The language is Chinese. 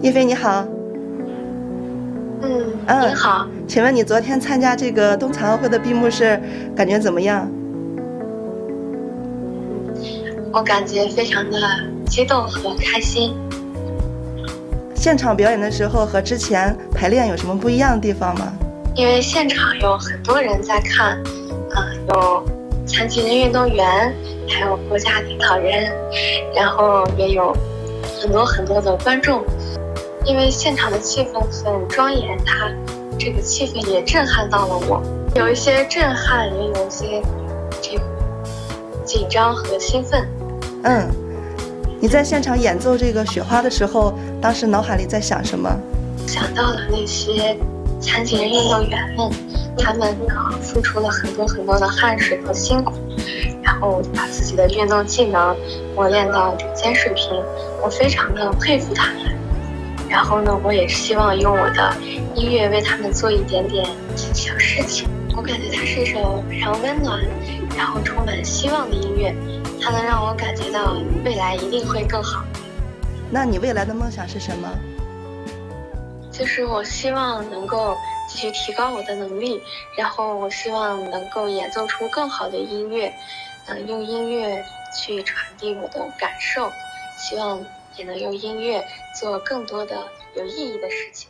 叶飞你好。您好。请问你昨天参加这个冬残奥会的闭幕式，感觉怎么样？我感觉非常的激动和开心。现场表演的时候和之前排练有什么不一样的地方吗？因为现场有很多人在看，有残疾人运动员，还有国家领导人，然后也有很多很多的观众。因为现场的气氛很庄严，它这个气氛也震撼到了我，有一些震撼，也有一些这个紧张和兴奋。你在现场演奏这个雪花的时候，当时脑海里在想什么？想到了那些残疾人运动员们，他们付出了很多很多的汗水和辛苦，然后把自己的运动技能磨练到顶尖水平，我非常的佩服他们。然后呢，我也希望用我的音乐为他们做一点点小事情。我感觉它是一首非常温暖，然后充满希望的音乐，它能让我感觉到未来一定会更好。那你未来的梦想是什么？就是我希望能够继续提高我的能力，然后我希望能够演奏出更好的音乐，用音乐去传递我的感受，希望也能用音乐做更多的有意义的事情。